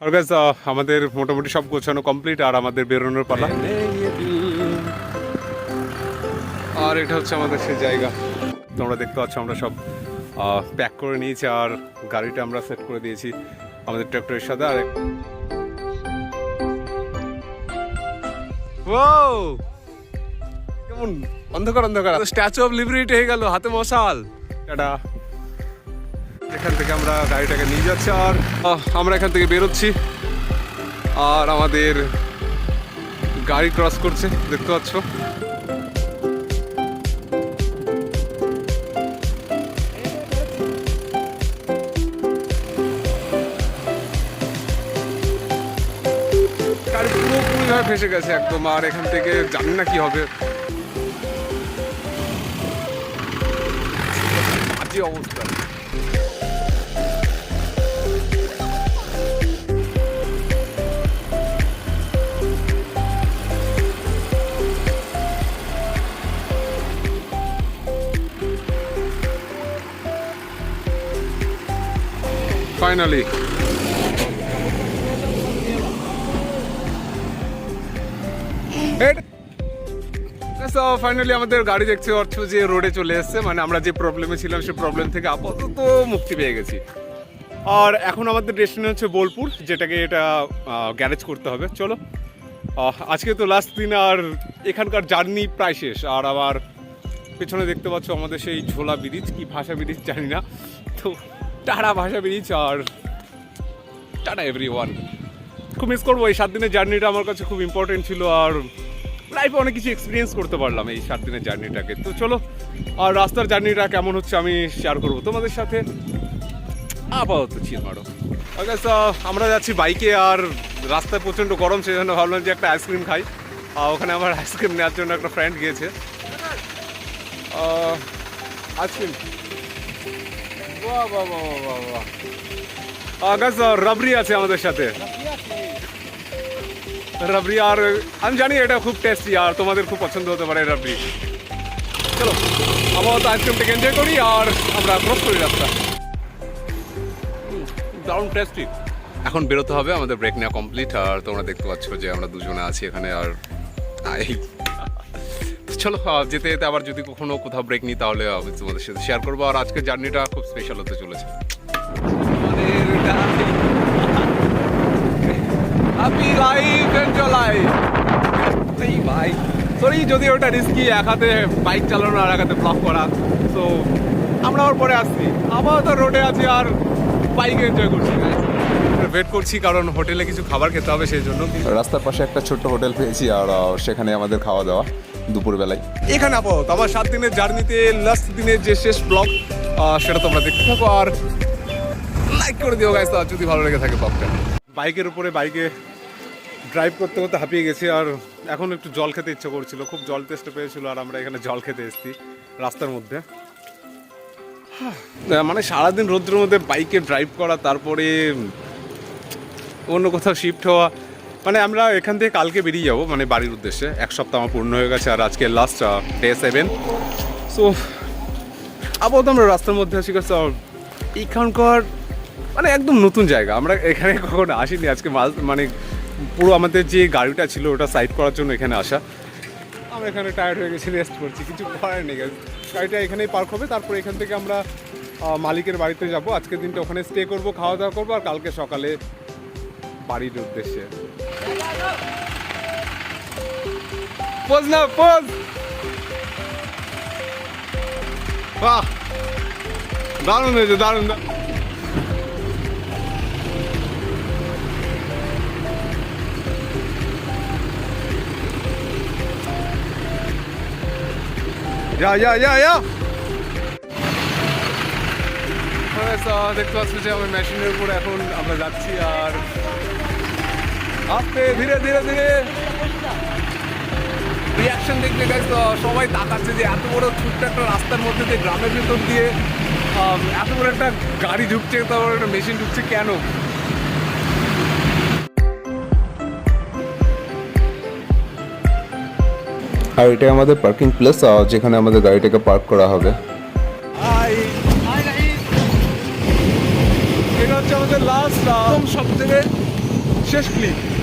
আর guys আমাদের মোটামুটি সব গোছানো কমপ্লিট আর আমাদের বেরোনোর পালা। আর এটা হচ্ছে আমাদের সেই জায়গা, তোমরা দেখতে পাচ্ছ আমরা সব প্যাক করে নিয়েছি আর গাড়িটা আমরা সেট করে দিয়েছি আমাদের ট্র্যাক্টরের সাথে। আর কেমন অন্ধকার অন্ধকার, স্ট্যাচু অফ লিবার্টি হয়ে গেল, হাতে মশাল। এটা এখান থেকে আমরা গাড়িটাকে নিয়ে যাচ্ছি আর আমরা এখান থেকে বেরোচ্ছি আর আমাদের গাড়ি ক্রস করছে, দেখতে পাচ্ছ। গাড়ি পুরোপুরিভাবে ফেসে গেছে একদম, আর এখান থেকে জানি না কি হবে, বাজে অবস্থা। ফাইনালি আমাদের গাড়ি দেখতে পাচ্ছ যে রোডে চলে এসছে, মানে আমরা যে প্রবলেমে ছিলাম সেই প্রবলেম থেকে আপাতত মুক্তি পেয়ে গেছি। আর এখন আমাদের ডেস্টিনেশন হচ্ছে বোলপুর, যেটাকে এটা গ্যারেজ করতে হবে। চলো, আজকে তো লাস্ট দিন আর এখানকার জার্নি প্রায় শেষ। আর আবার পেছনে দেখতে পাচ্ছ আমাদের সেই ঝোলা ব্রিজ, কি ভাষা ব্রিজ জানি না, তো টাটা ভাষা ব্রিজ। আর টাটা এভরিওয়ান, খুব মিস করবো এই 7 দিনের জার্নিটা, আমার কাছে খুব ইম্পর্টেন্ট ছিল আর লাইফে অনেক কিছু এক্সপিরিয়েন্স করতে পারলাম এই 7 দিনের জার্নিটাকে। তো চলো, আর রাস্তার জার্নিটা কেমন হচ্ছে আমি শেয়ার করবো তোমাদের সাথে। আপাতত চিল মারো। আমরা যাচ্ছি বাইকে আর রাস্তায় প্রচণ্ড গরম, সেই জন্য ভাবলাম যে একটা আইসক্রিম খাই। ওখানে আমার আইসক্রিম নেওয়ার জন্য একটা ফ্রেন্ড গিয়েছে। আইসক্রিম, বাহ বাহ বাহ বাহ বাহ। রাবড়ি আছে আমাদের সাথে, রাবড়ি। আর আমি জানি এটা খুব টেস্টি আর তোমাদের খুব পছন্দ হতে পারে রাবড়ি। চলো আপাতত আইসক্রিমটাকে এনজয় করি আর আমরা ক্রস করি রাস্তা। দারুণ টেস্টি। এখন বেরোতে হবে, আমাদের ব্রেক নেওয়া কমপ্লিট আর তোমরা দেখতে পাচ্ছ যে আমরা দুজনে আছি এখানে। আর চলো যেতে যেতে আবার যদি কখনো কোথাও ব্রেক নিই তাহলে আমি তোমাদের সাথে শেয়ার করবো। আর আজকের জার্নিটা খুব স্পেশাল হতে চলেছে। Happy life, enjoy life. এই ভাই সরি, যদি ওটা রিস্কি, এক হাতে বাইক চালানো আর এক হাতে ব্লক করা, তো আমরা ওর পরে আসছি। আপাতত রোডে আছি আর বাইকে এনজয় করছি, ওয়েট করছি কারণ হোটেলে কিছু খাবার খেতে হবে, সেই জন্য। রাস্তার পাশে একটা ছোট্ট হোটেল পেয়েছি আর সেখানে আমাদের খাওয়া দাওয়া দুপুরবেলায়। এখানে আপাতত আমার 7 দিনের জার্নিতে লাস্ট দিনের যে শেষ ব্লগ, সেটা তোমরা দেখতে থাকো আর লাইক করে দিও গাইস যদি ভালো লেগে থাকে ব্লগটা। বাইকের উপরে বাইকে ড্রাইভ করতে করতে হাঁপিয়ে গেছি আর এখন একটু জল খেতে ইচ্ছা করছিল, খুব জল তেষ্টা পেয়েছিল আর আমরা এখানে জল খেতে এসেছি রাস্তার মধ্যে। মানে সারাদিন রোদ্রের মধ্যে বাইকে ড্রাইভ করা, তারপরে অন্য কোথাও শিফট হওয়া, মানে আমরা এখান থেকে কালকে বেরিয়ে যাবো, মানে বাড়ির উদ্দেশ্যে। 1 সপ্তাহ আমার পূর্ণ হয়ে গেছে আর আজকে লাস্ট ডে 7। সো আপাতত আমরা রাস্তার মধ্যে আছি। এখানকার মানে একদম নতুন জায়গা, আমরা এখানে কখনো আসিনি। আজকে মানে পুরো আমাদের যে গাড়িটা ছিল ওটা সাইড করার জন্য এখানে আসা। আমরা এখানে টায়ার্ড হয়ে গেছি, রেস্ট করছি, কিছু করার নেই। গাড়িটা এখানেই পার্ক হবে, তারপরে এখান থেকে আমরা মালিকের বাড়িতে যাব। আজকের দিনটা ওখানে স্টে করবো, খাওয়া দাওয়া করবো আর কালকে সকালে বাড়ির উদ্দেশ্যে। পোজ না পোজ, বাহ দারুণ হয়েছে, দারুণ। দেখতে পাচ্ছি যে আমার মেশিনের উপর এখন আমরা যাচ্ছি আর আস্তে ধীরে ধীরে ধীরে রিয়াকশন দেখতে গেছে। সবাই তাকাচ্ছে যে এত বড় ছোট্ট একটা রাস্তার মধ্যে দিয়ে গ্রামের ভিতর দিয়ে এত বড় একটা গাড়ি ঢুকছে, তারপর একটা মেশিন ঢুকছে কেন। আর এটা আমাদের পার্কিং প্লেস, যেখানে আমাদের গাড়িটাকে পার্ক করা হবে। এটা হচ্ছে আমাদের লাস্ট সব থেকে শেষ ক্লিপ।